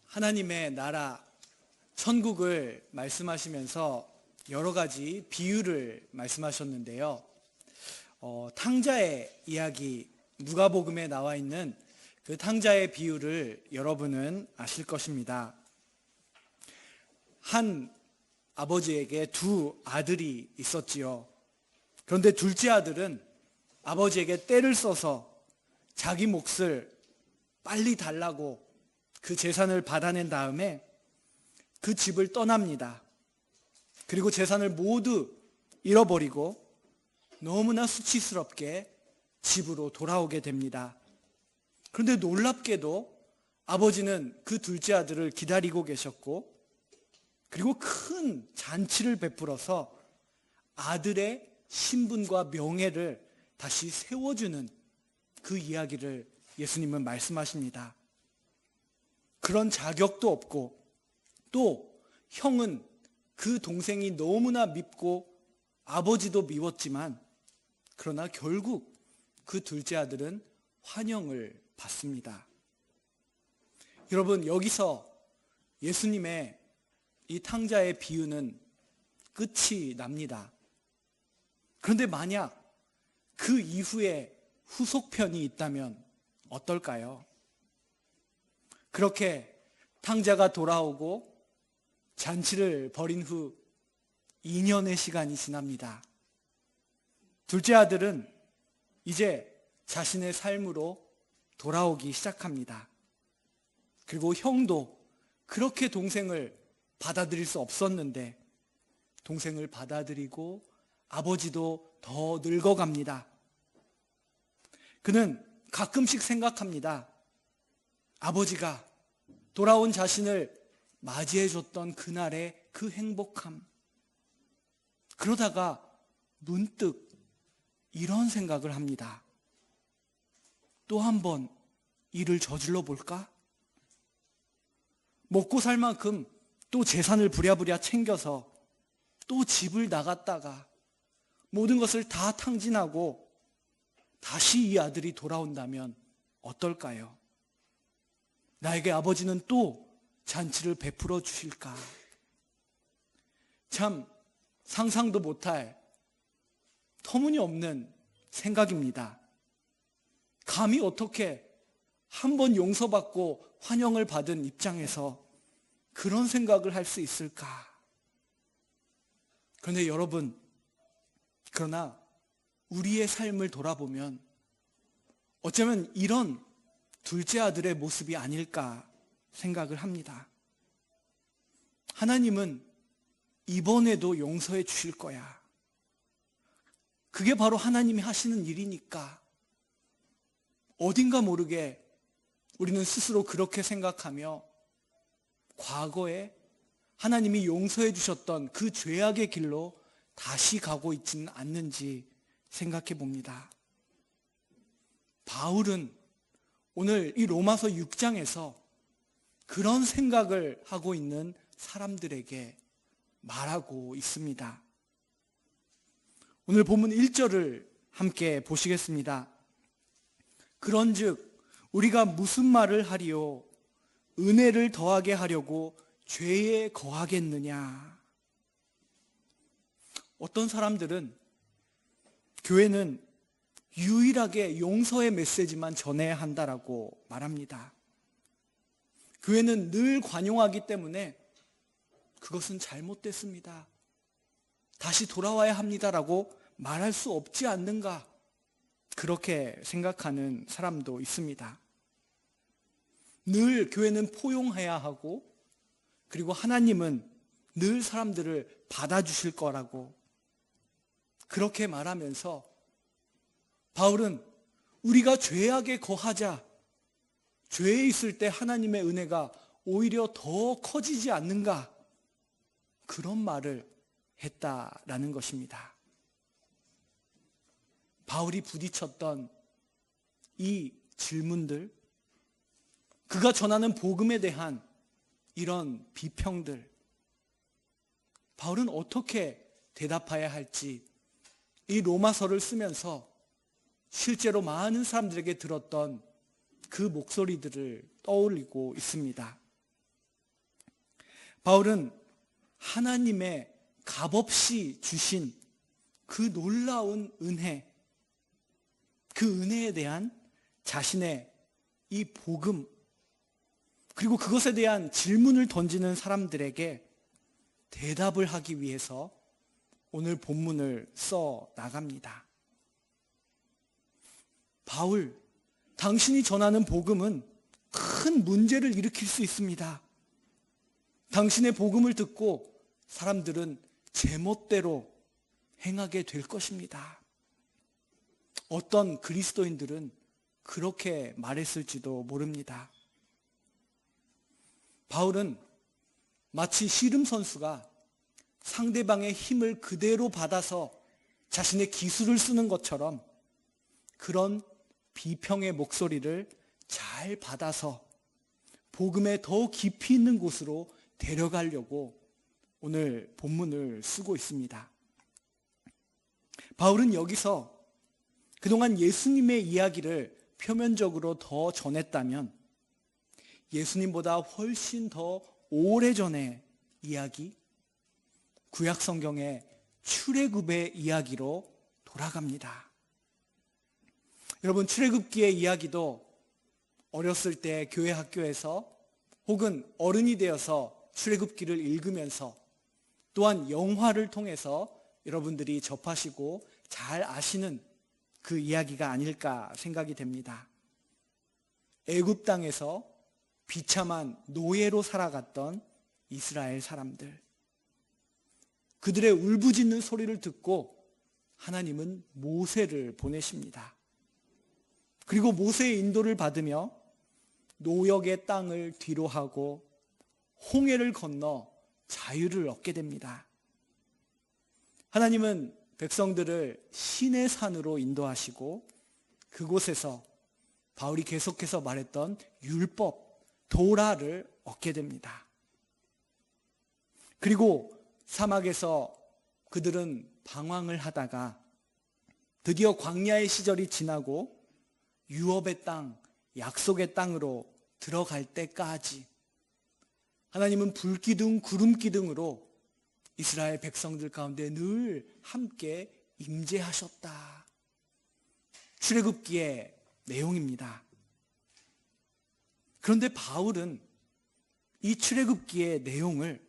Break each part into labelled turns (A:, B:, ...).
A: 하나님의 나라, 천국을 말씀하시면서 여러 가지 비유를 말씀하셨는데요. 탕자의 이야기, 누가복음에 나와 있는 그 탕자의 비유를 여러분은 아실 것입니다. 한 아버지에게 두 아들이 있었지요. 그런데 둘째 아들은 아버지에게 떼를 써서 자기 몫을 빨리 달라고 그 재산을 받아낸 다음에 그 집을 떠납니다. 그리고 재산을 모두 잃어버리고 너무나 수치스럽게 집으로 돌아오게 됩니다. 그런데 놀랍게도 아버지는 그 둘째 아들을 기다리고 계셨고, 그리고 큰 잔치를 베풀어서 아들의 신분과 명예를 다시 세워주는 그 이야기를 예수님은 말씀하십니다. 그런 자격도 없고, 또 형은 그 동생이 너무나 밉고 아버지도 미웠지만, 그러나 결국 그 둘째 아들은 환영을 받습니다. 여러분, 여기서 예수님의 이 탕자의 비유는 끝이 납니다. 그런데 만약 그 이후에 후속편이 있다면 어떨까요? 그렇게 탕자가 돌아오고 잔치를 벌인 후 2년의 시간이 지납니다. 둘째 아들은 이제 자신의 삶으로 돌아오기 시작합니다. 그리고 형도 그렇게 동생을 받아들일 수 없었는데 동생을 받아들이고 아버지도 더 늙어갑니다. 그는 가끔씩 생각합니다. 아버지가 돌아온 자신을 맞이해줬던 그날의 그 행복함. 그러다가 문득 이런 생각을 합니다. 또 한 번 일을 저질러 볼까? 먹고 살 만큼 또 재산을 부랴부랴 챙겨서 또 집을 나갔다가 모든 것을 다 탕진하고 다시 이 아들이 돌아온다면 어떨까요? 나에게 아버지는 또 잔치를 베풀어 주실까? 참 상상도 못할 터무니없는 생각입니다. 감히 어떻게 한 번 용서받고 환영을 받은 입장에서 그런 생각을 할 수 있을까? 그런데 여러분, 그러나 우리의 삶을 돌아보면 어쩌면 이런 둘째 아들의 모습이 아닐까 생각을 합니다. 하나님은 이번에도 용서해 주실 거야. 그게 바로 하나님이 하시는 일이니까. 어딘가 모르게 우리는 스스로 그렇게 생각하며 과거에 하나님이 용서해 주셨던 그 죄악의 길로 다시 가고 있지는 않는지 생각해 봅니다. 바울은 오늘 이 로마서 6장에서 그런 생각을 하고 있는 사람들에게 말하고 있습니다. 오늘 본문 1절을 함께 보시겠습니다. 그런즉 우리가 무슨 말을 하리요? 은혜를 더하게 하려고 죄에 거하겠느냐? 어떤 사람들은 교회는 유일하게 용서의 메시지만 전해야 한다라고 말합니다. 교회는 늘 관용하기 때문에 그것은 잘못됐습니다. 다시 돌아와야 합니다라고 말할 수 없지 않는가? 그렇게 생각하는 사람도 있습니다. 늘 교회는 포용해야 하고, 그리고 하나님은 늘 사람들을 받아주실 거라고 그렇게 말하면서 바울은 우리가 죄악에 거하자, 죄에 있을 때 하나님의 은혜가 오히려 더 커지지 않는가, 그런 말을 했다라는 것입니다. 바울이 부딪혔던 이 질문들, 그가 전하는 복음에 대한 이런 비평들, 바울은 어떻게 대답해야 할지 이 로마서를 쓰면서 실제로 많은 사람들에게 들었던 그 목소리들을 떠올리고 있습니다. 바울은 하나님의 값없이 주신 그 놀라운 은혜, 그 은혜에 대한 자신의 이 복음, 그리고 그것에 대한 질문을 던지는 사람들에게 대답을 하기 위해서 오늘 본문을 써 나갑니다. 바울, 당신이 전하는 복음은 큰 문제를 일으킬 수 있습니다. 당신의 복음을 듣고 사람들은 제멋대로 행하게 될 것입니다. 어떤 그리스도인들은 그렇게 말했을지도 모릅니다. 바울은 마치 씨름 선수가 상대방의 힘을 그대로 받아서 자신의 기술을 쓰는 것처럼 그런 비평의 목소리를 잘 받아서 복음에 더 깊이 있는 곳으로 데려가려고 오늘 본문을 쓰고 있습니다. 바울은 여기서 그동안 예수님의 이야기를 표면적으로 더 전했다면 예수님보다 훨씬 더 오래전의 이야기, 구약 성경의 출애굽의 이야기로 돌아갑니다. 여러분, 출애굽기의 이야기도 어렸을 때 교회 학교에서 혹은 어른이 되어서 출애굽기를 읽으면서 또한 영화를 통해서 여러분들이 접하시고 잘 아시는 그 이야기가 아닐까 생각이 됩니다. 애굽 땅에서 비참한 노예로 살아갔던 이스라엘 사람들, 그들의 울부짖는 소리를 듣고 하나님은 모세를 보내십니다. 그리고 모세의 인도를 받으며 노역의 땅을 뒤로하고 홍해를 건너 자유를 얻게 됩니다. 하나님은 백성들을 시내 산으로 인도하시고 그곳에서 바울이 계속해서 말했던 율법, 도라를 얻게 됩니다. 그리고 사막에서 그들은 방황을 하다가 드디어 광야의 시절이 지나고 유업의 땅, 약속의 땅으로 들어갈 때까지 하나님은 불기둥, 구름기둥으로 이스라엘 백성들 가운데 늘 함께 임재하셨다. 출애굽기의 내용입니다. 그런데 바울은 이 출애굽기의 내용을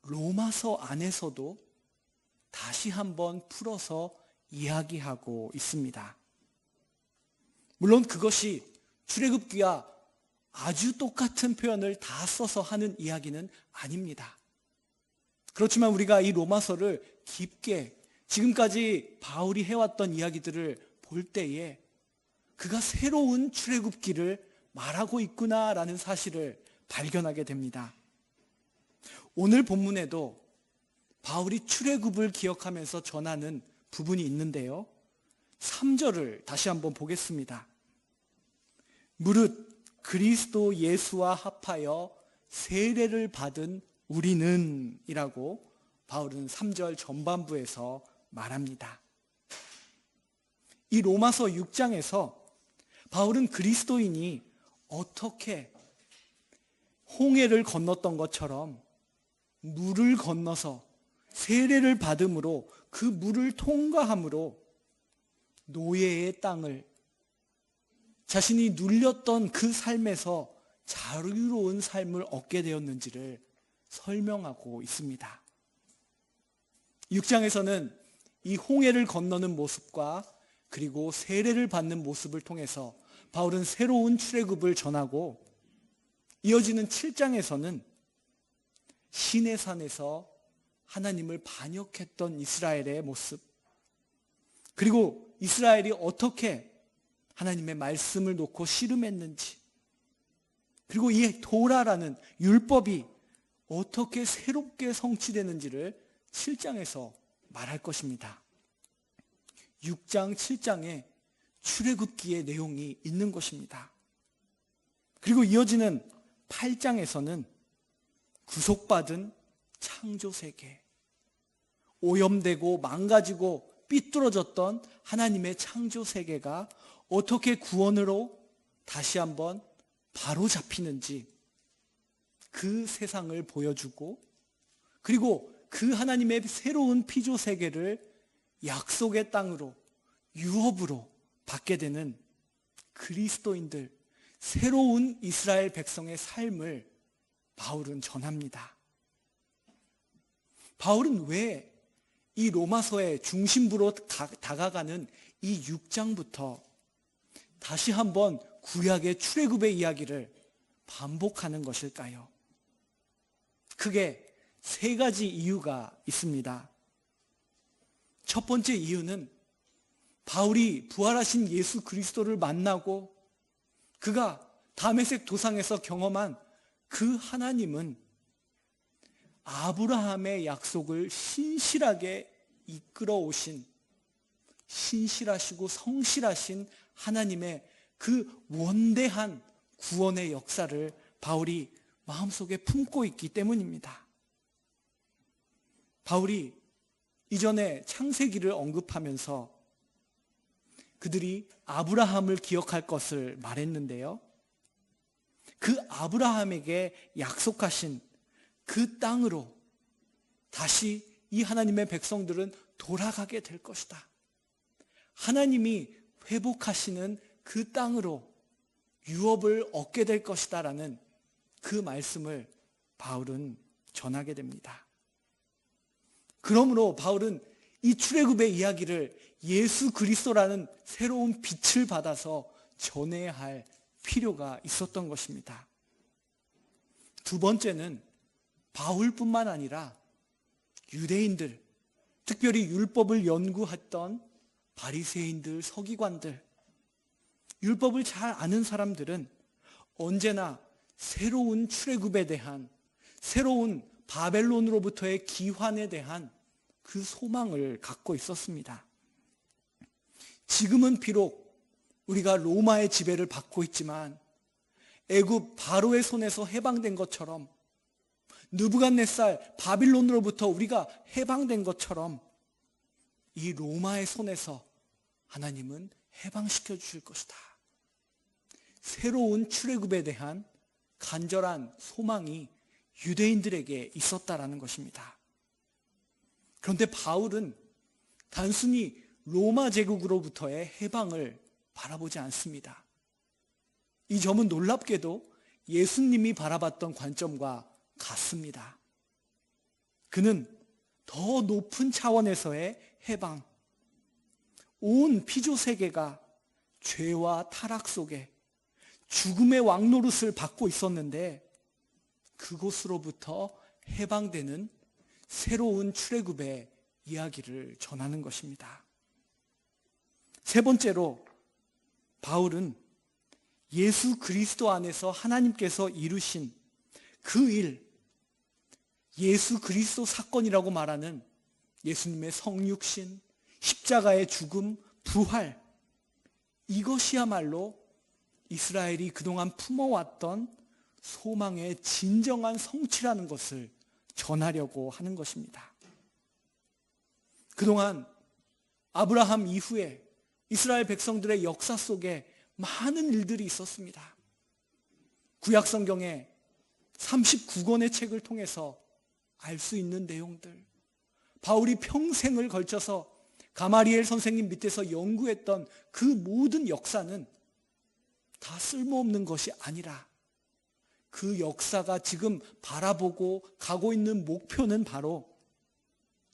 A: 로마서 안에서도 다시 한번 풀어서 이야기하고 있습니다. 물론 그것이 출애굽기와 아주 똑같은 표현을 다 써서 하는 이야기는 아닙니다. 그렇지만 우리가 이 로마서를 깊게 지금까지 바울이 해왔던 이야기들을 볼 때에 그가 새로운 출애굽기를 말하고 있구나라는 사실을 발견하게 됩니다. 오늘 본문에도 바울이 출애굽을 기억하면서 전하는 부분이 있는데요. 3절을 다시 한번 보겠습니다. 무릇 그리스도 예수와 합하여 세례를 받은 우리는 이라고 바울은 3절 전반부에서 말합니다. 이 로마서 6장에서 바울은 그리스도인이 어떻게 홍해를 건넜던 것처럼 물을 건너서 세례를 받음으로 그 물을 통과함으로 노예의 땅을 자신이 눌렸던 그 삶에서 자유로운 삶을 얻게 되었는지를 설명하고 있습니다. 6장에서는 이 홍해를 건너는 모습과 그리고 세례를 받는 모습을 통해서 바울은 새로운 출애굽을 전하고 이어지는 7장에서는 시내산에서 하나님을 반역했던 이스라엘의 모습, 그리고 이스라엘이 어떻게 하나님의 말씀을 놓고 씨름했는지, 그리고 이 도라라는 율법이 어떻게 새롭게 성취되는지를 7장에서 말할 것입니다. 6장, 7장에 출애굽기의 내용이 있는 것입니다. 그리고 이어지는 8장에서는 구속받은 창조세계, 오염되고 망가지고 삐뚤어졌던 하나님의 창조세계가 어떻게 구원으로 다시 한번 바로 잡히는지, 그 세상을 보여주고, 그리고 그 하나님의 새로운 피조 세계를 약속의 땅으로, 유업으로 받게 되는 그리스도인들, 새로운 이스라엘 백성의 삶을 바울은 전합니다. 바울은 왜 이 로마서의 중심부로 다가가는 이 6장부터 다시 한번 구약의 출애굽의 이야기를 반복하는 것일까요? 크게 세 가지 이유가 있습니다. 첫 번째 이유는 바울이 부활하신 예수 그리스도를 만나고 그가 다메섹 도상에서 경험한 그 하나님은 아브라함의 약속을 신실하게 이끌어 오신, 신실하시고 성실하신 하나님의 그 원대한 구원의 역사를 바울이 마음속에 품고 있기 때문입니다. 바울이 이전에 창세기를 언급하면서 그들이 아브라함을 기억할 것을 말했는데요, 그 아브라함에게 약속하신 그 땅으로 다시 이 하나님의 백성들은 돌아가게 될 것이다. 하나님이 회복하시는 그 땅으로 유업을 얻게 될 것이다 라는 그 말씀을 바울은 전하게 됩니다. 그러므로 바울은 이 출애굽의 이야기를 예수 그리스도라는 새로운 빛을 받아서 전해야 할 필요가 있었던 것입니다. 두 번째는 바울뿐만 아니라 유대인들, 특별히 율법을 연구했던 바리새인들, 서기관들, 율법을 잘 아는 사람들은 언제나 새로운 출애굽에 대한, 새로운 바벨론으로부터의 기환에 대한 그 소망을 갖고 있었습니다. 지금은 비록 우리가 로마의 지배를 받고 있지만 애굽 바로의 손에서 해방된 것처럼, 느부갓네살 바빌론으로부터 우리가 해방된 것처럼 이 로마의 손에서 하나님은 해방시켜 주실 것이다. 새로운 출애굽에 대한 간절한 소망이 유대인들에게 있었다라는 것입니다. 그런데 바울은 단순히 로마 제국으로부터의 해방을 바라보지 않습니다. 이 점은 놀랍게도 예수님이 바라봤던 관점과 같습니다. 그는 더 높은 차원에서의 해방, 온 피조 세계가 죄와 타락 속에 죽음의 왕노릇을 받고 있었는데 그곳으로부터 해방되는 새로운 출애굽의 이야기를 전하는 것입니다. 세 번째로 바울은 예수 그리스도 안에서 하나님께서 이루신 그 일, 예수 그리스도 사건이라고 말하는 예수님의 성육신, 십자가의 죽음, 부활, 이것이야말로 이스라엘이 그동안 품어왔던 소망의 진정한 성취라는 것을 전하려고 하는 것입니다. 그동안 아브라함 이후에 이스라엘 백성들의 역사 속에 많은 일들이 있었습니다. 구약 성경에 39권의 책을 통해서 알 수 있는 내용들, 바울이 평생을 걸쳐서 가마리엘 선생님 밑에서 연구했던 그 모든 역사는 다 쓸모없는 것이 아니라 그 역사가 지금 바라보고 가고 있는 목표는 바로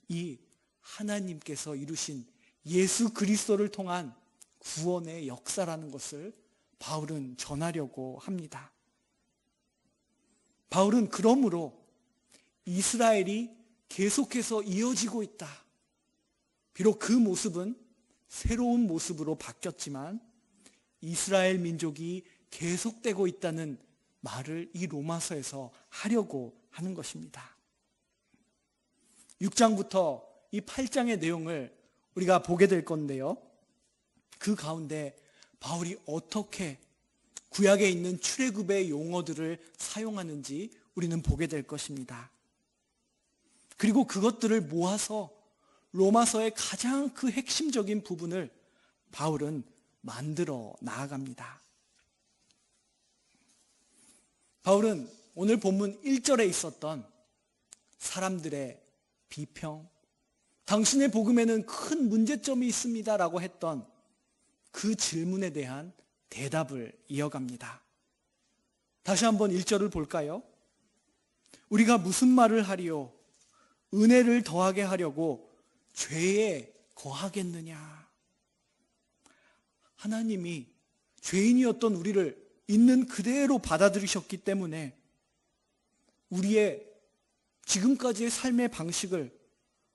A: 이 하나님께서 이루신 예수 그리스도를 통한 구원의 역사라는 것을 바울은 전하려고 합니다. 바울은 그러므로 이스라엘이 계속해서 이어지고 있다. 비록 그 모습은 새로운 모습으로 바뀌었지만 이스라엘 민족이 계속되고 있다는 말을 이 로마서에서 하려고 하는 것입니다. 6장부터 이 8장의 내용을 우리가 보게 될 건데요, 그 가운데 바울이 어떻게 구약에 있는 출애굽의 용어들을 사용하는지 우리는 보게 될 것입니다. 그리고 그것들을 모아서 로마서의 가장 그 핵심적인 부분을 바울은 만들어 나아갑니다. 바울은 오늘 본문 1절에 있었던 사람들의 비평, 당신의 복음에는 큰 문제점이 있습니다라고 했던 그 질문에 대한 대답을 이어갑니다. 다시 한번 1절을 볼까요? 우리가 무슨 말을 하리요? 은혜를 더하게 하려고 죄에 거하겠느냐? 하나님이 죄인이었던 우리를 있는 그대로 받아들이셨기 때문에 우리의 지금까지의 삶의 방식을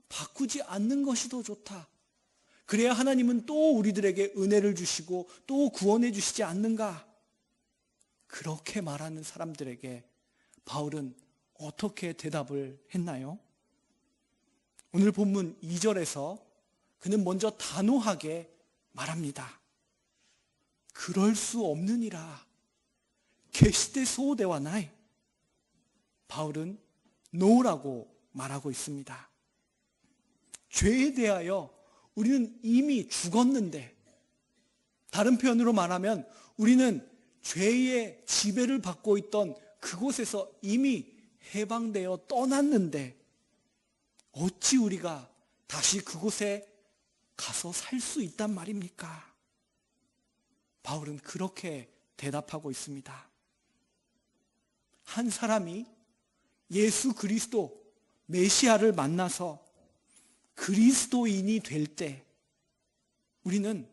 A: 바꾸지 않는 것이 더 좋다. 그래야 하나님은 또 우리들에게 은혜를 주시고 또 구원해 주시지 않는가? 그렇게 말하는 사람들에게 바울은 어떻게 대답을 했나요? 오늘 본문 2절에서 그는 먼저 단호하게 말합니다. 그럴 수 없느니라.決してそうではない. 바울은 no라고 말하고 있습니다. 죄에 대하여 우리는 이미 죽었는데, 다른 표현으로 말하면 우리는 죄의 지배를 받고 있던 그곳에서 이미 해방되어 떠났는데 어찌 우리가 다시 그곳에 가서 살 수 있단 말입니까? 바울은 그렇게 대답하고 있습니다. 한 사람이 예수 그리스도 메시아를 만나서 그리스도인이 될 때 우리는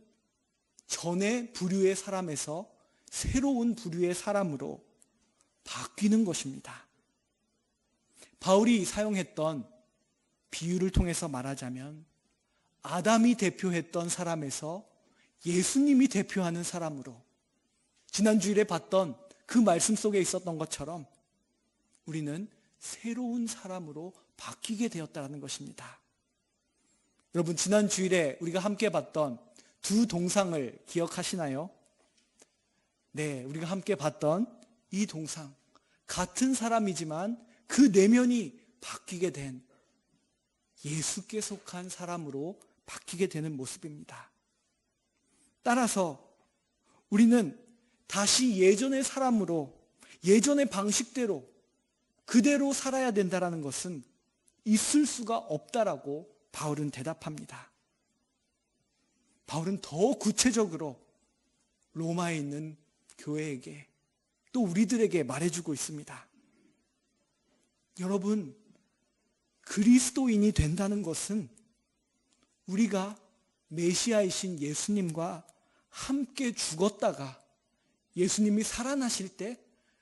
A: 전의 부류의 사람에서 새로운 부류의 사람으로 바뀌는 것입니다. 바울이 사용했던 비유를 통해서 말하자면 아담이 대표했던 사람에서 예수님이 대표하는 사람으로, 지난 주일에 봤던 그 말씀 속에 있었던 것처럼 우리는 새로운 사람으로 바뀌게 되었다는 것입니다. 여러분, 지난 주일에 우리가 함께 봤던 두 동상을 기억하시나요? 네, 우리가 함께 봤던 이 동상, 같은 사람이지만 그 내면이 바뀌게 된 예수께 속한 사람으로 바뀌게 되는 모습입니다. 따라서 우리는 다시 예전의 사람으로, 예전의 방식대로 그대로 살아야 된다는 것은 있을 수가 없다라고 바울은 대답합니다. 바울은 더 구체적으로 로마에 있는 교회에게, 또 우리들에게 말해주고 있습니다. 여러분, 그리스도인이 된다는 것은 우리가 메시아이신 예수님과 함께 죽었다가 예수님이 살아나실 때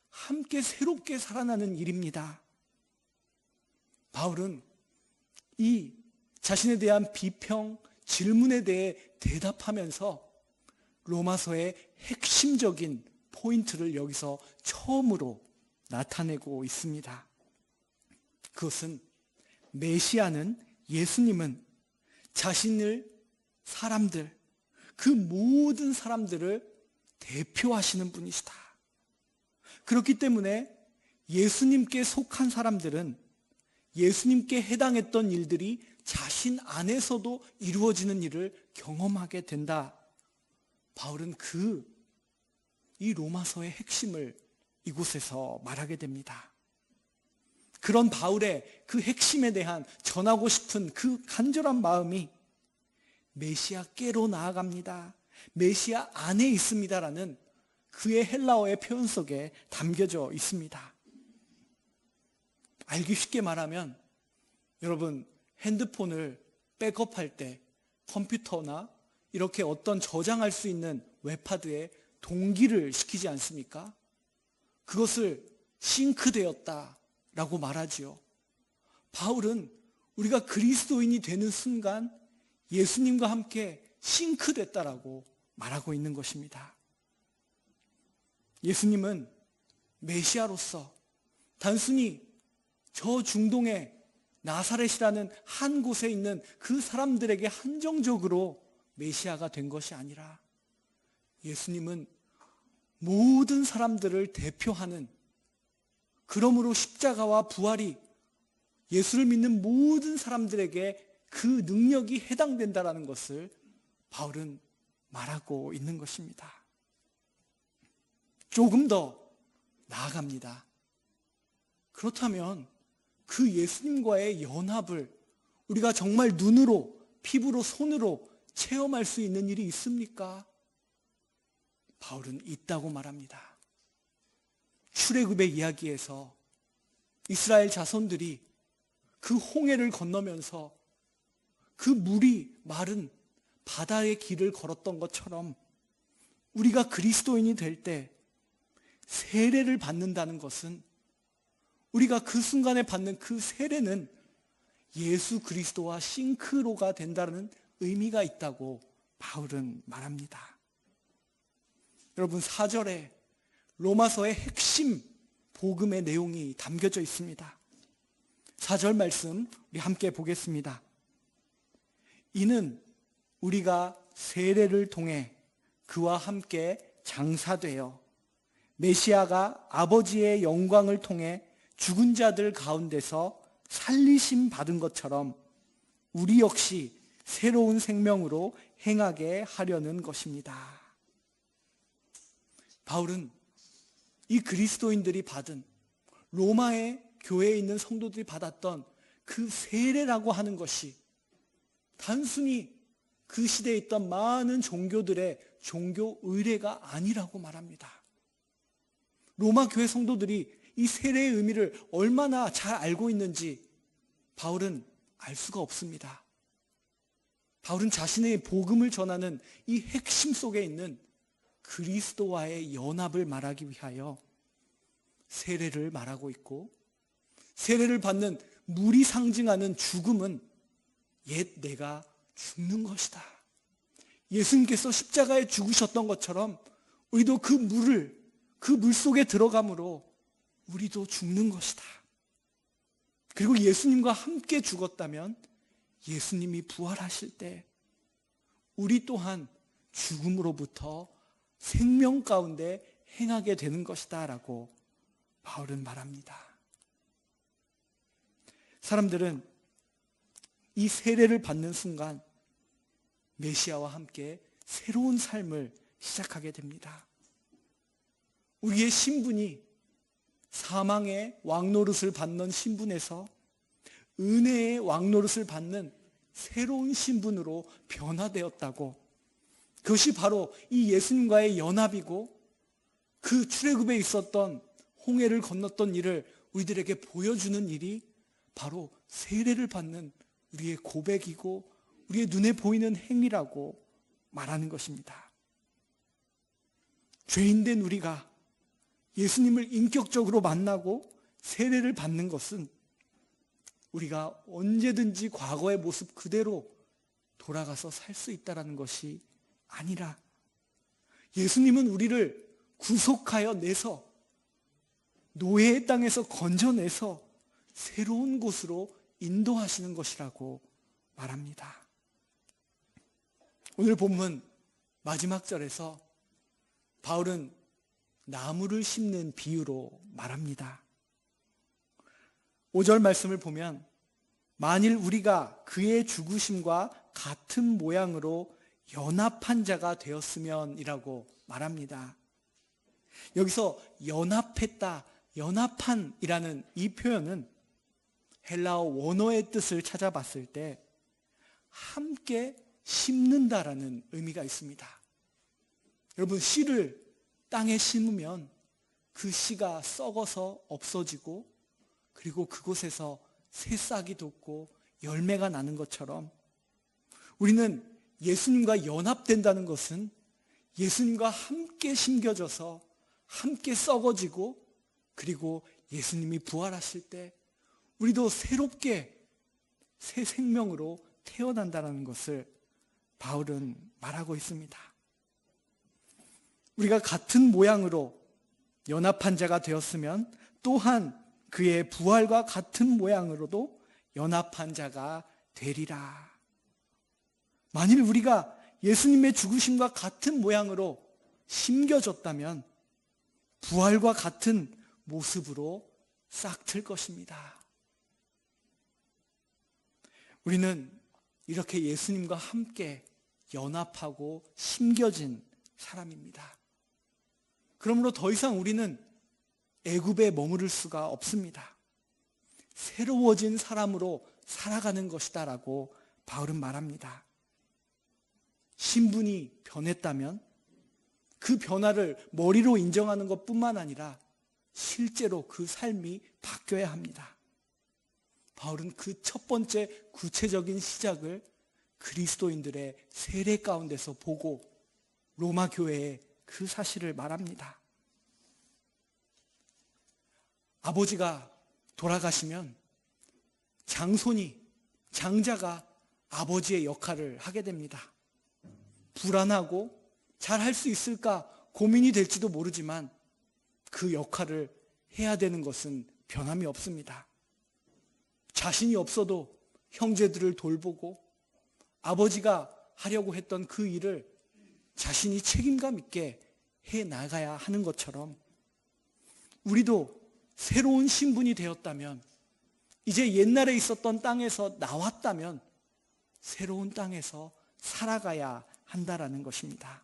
A: 함께 새롭게 살아나는 일입니다. 바울은 이 자신에 대한 비평, 질문에 대해 대답하면서 로마서의 핵심적인 포인트를 여기서 처음으로 나타내고 있습니다. 그것은 메시아는, 예수님은 자신을, 사람들, 그 모든 사람들을 대표하시는 분이시다. 그렇기 때문에 예수님께 속한 사람들은 예수님께 해당했던 일들이 자신 안에서도 이루어지는 일을 경험하게 된다. 바울은 이 로마서의 핵심을 이곳에서 말하게 됩니다. 그런 바울의 그 핵심에 대한 전하고 싶은 그 간절한 마음이 메시아께로 나아갑니다, 메시아 안에 있습니다라는 그의 헬라어의 표현 속에 담겨져 있습니다. 알기 쉽게 말하면, 여러분, 핸드폰을 백업할 때 컴퓨터나 이렇게 어떤 저장할 수 있는 웹하드에 동기를 시키지 않습니까? 그것을 싱크되었다라고 말하지요. 바울은 우리가 그리스도인이 되는 순간 예수님과 함께 싱크됐다라고 말하고 있는 것입니다. 예수님은 메시아로서 단순히 저 중동의 나사렛이라는 한 곳에 있는 그 사람들에게 한정적으로 메시아가 된 것이 아니라 예수님은 모든 사람들을 대표하는, 그러므로 십자가와 부활이 예수를 믿는 모든 사람들에게 그 능력이 해당된다는 것을 바울은 말하고 있는 것입니다. 조금 더 나아갑니다. 그렇다면 그 예수님과의 연합을 우리가 정말 눈으로, 피부로, 손으로 체험할 수 있는 일이 있습니까? 바울은 있다고 말합니다. 출애굽의 이야기에서 이스라엘 자손들이 그 홍해를 건너면서 그 물이 마른 바다의 길을 걸었던 것처럼 우리가 그리스도인이 될 때 세례를 받는다는 것은, 우리가 그 순간에 받는 그 세례는 예수 그리스도와 싱크로가 된다는 의미가 있다고 바울은 말합니다. 여러분, 4절에 로마서의 핵심 복음의 내용이 담겨져 있습니다. 4절 말씀 우리 함께 보겠습니다. 이는 우리가 세례를 통해 그와 함께 장사되어 메시아가 아버지의 영광을 통해 죽은 자들 가운데서 살리심 받은 것처럼 우리 역시 새로운 생명으로 행하게 하려는 것입니다. 바울은 이 그리스도인들이 받은, 로마의 교회에 있는 성도들이 받았던 그 세례라고 하는 것이 단순히 그 시대에 있던 많은 종교들의 종교 의례가 아니라고 말합니다. 로마 교회 성도들이 이 세례의 의미를 얼마나 잘 알고 있는지 바울은 알 수가 없습니다. 바울은 자신의 복음을 전하는 이 핵심 속에 있는 그리스도와의 연합을 말하기 위하여 세례를 말하고 있고, 세례를 받는 물이 상징하는 죽음은 옛 내가 죽는 것이다. 예수님께서 십자가에 죽으셨던 것처럼 우리도 그 물 속에 들어감으로 우리도 죽는 것이다. 그리고 예수님과 함께 죽었다면 예수님이 부활하실 때 우리 또한 죽음으로부터 생명 가운데 행하게 되는 것이다 라고 바울은 말합니다. 사람들은 이 세례를 받는 순간 메시아와 함께 새로운 삶을 시작하게 됩니다. 우리의 신분이 사망의 왕노릇을 받는 신분에서 은혜의 왕노릇을 받는 새로운 신분으로 변화되었다고, 그것이 바로 이 예수님과의 연합이고 그 출애굽에 있었던 홍해를 건넜던 일을 우리들에게 보여주는 일이 바로 세례를 받는 우리의 고백이고 우리의 눈에 보이는 행위라고 말하는 것입니다. 죄인된 우리가 예수님을 인격적으로 만나고 세례를 받는 것은 우리가 언제든지 과거의 모습 그대로 돌아가서 살 수 있다는 것이 아니라, 예수님은 우리를 구속하여 내서 노예의 땅에서 건져내서 새로운 곳으로 인도하시는 것이라고 말합니다. 오늘 본문 마지막 절에서 바울은 나무를 심는 비유로 말합니다. 5절 말씀을 보면 만일 우리가 그의 죽으심과 같은 모양으로 연합한 자가 되었으면 이라고 말합니다. 여기서 연합했다, 연합한 이라는 이 표현은 헬라어 원어의 뜻을 찾아봤을 때 함께 심는다라는 의미가 있습니다. 여러분, 씨를 땅에 심으면 그 씨가 썩어서 없어지고 그리고 그곳에서 새싹이 돋고 열매가 나는 것처럼 우리는 예수님과 연합된다는 것은 예수님과 함께 심겨져서 함께 썩어지고 그리고 예수님이 부활하실 때 우리도 새롭게 새 생명으로 태어난다는 것을 바울은 말하고 있습니다. 우리가 같은 모양으로 연합한 자가 되었으면 또한 그의 부활과 같은 모양으로도 연합한 자가 되리라. 만일 우리가 예수님의 죽으심과 같은 모양으로 심겨졌다면 부활과 같은 모습으로 싹틀 것입니다. 우리는 이렇게 예수님과 함께 연합하고 심겨진 사람입니다. 그러므로 더 이상 우리는 애굽에 머무를 수가 없습니다. 새로워진 사람으로 살아가는 것이다라고 바울은 말합니다. 신분이 변했다면 그 변화를 머리로 인정하는 것뿐만 아니라 실제로 그 삶이 바뀌어야 합니다. 바울은 그 첫 번째 구체적인 시작을 그리스도인들의 세례 가운데서 보고 로마 교회에 그 사실을 말합니다. 아버지가 돌아가시면 장자가 아버지의 역할을 하게 됩니다. 불안하고 잘 할 수 있을까 고민이 될지도 모르지만 그 역할을 해야 되는 것은 변함이 없습니다. 자신이 없어도 형제들을 돌보고 아버지가 하려고 했던 그 일을 자신이 책임감 있게 해 나가야 하는 것처럼 우리도 새로운 신분이 되었다면, 이제 옛날에 있었던 땅에서 나왔다면 새로운 땅에서 살아가야 한다라는 것입니다.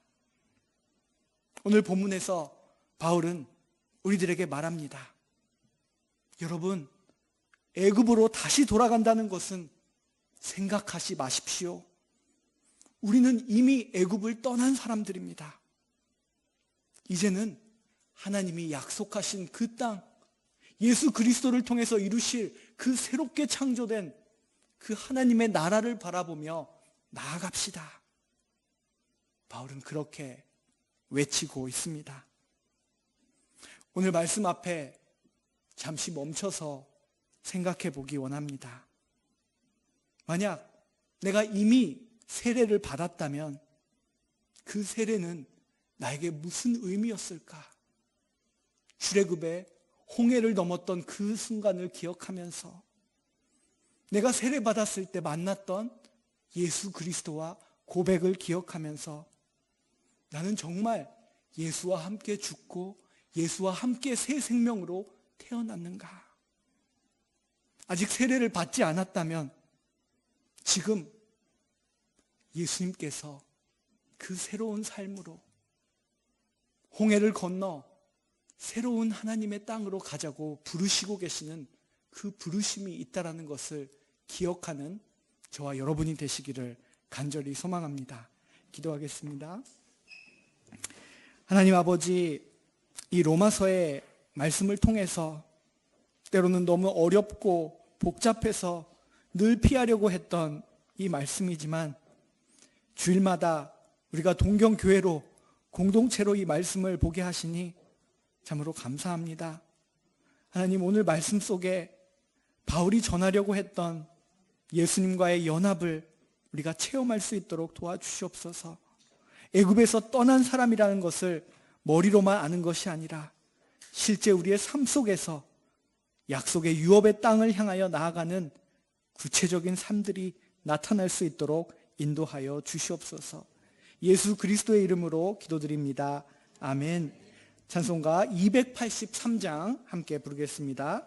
A: 오늘 본문에서 바울은 우리들에게 말합니다. 여러분, 애굽으로 다시 돌아간다는 것은 생각하지 마십시오. 우리는 이미 애굽을 떠난 사람들입니다. 이제는 하나님이 약속하신 그 땅, 예수 그리스도를 통해서 이루실 그 새롭게 창조된 그 하나님의 나라를 바라보며 나아갑시다. 바울은 그렇게 외치고 있습니다. 오늘 말씀 앞에 잠시 멈춰서 생각해 보기 원합니다. 만약 내가 이미 세례를 받았다면 그 세례는 나에게 무슨 의미였을까? 출애굽에 홍해를 넘었던 그 순간을 기억하면서 내가 세례받았을 때 만났던 예수 그리스도와 고백을 기억하면서 나는 정말 예수와 함께 죽고 예수와 함께 새 생명으로 태어났는가? 아직 세례를 받지 않았다면 지금 예수님께서 그 새로운 삶으로 홍해를 건너 새로운 하나님의 땅으로 가자고 부르시고 계시는 그 부르심이 있다라는 것을 기억하는 저와 여러분이 되시기를 간절히 소망합니다. 기도하겠습니다. 하나님 아버지, 이 로마서의 말씀을 통해서 때로는 너무 어렵고 복잡해서 늘 피하려고 했던 이 말씀이지만 주일마다 우리가 동경교회로 공동체로 이 말씀을 보게 하시니 참으로 감사합니다. 하나님, 오늘 말씀 속에 바울이 전하려고 했던 예수님과의 연합을 우리가 체험할 수 있도록 도와주시옵소서. 애굽에서 떠난 사람이라는 것을 머리로만 아는 것이 아니라 실제 우리의 삶 속에서 약속의 유업의 땅을 향하여 나아가는 구체적인 삶들이 나타날 수 있도록 인도하여 주시옵소서. 예수 그리스도의 이름으로 기도드립니다. 아멘. 찬송가 283장 함께 부르겠습니다.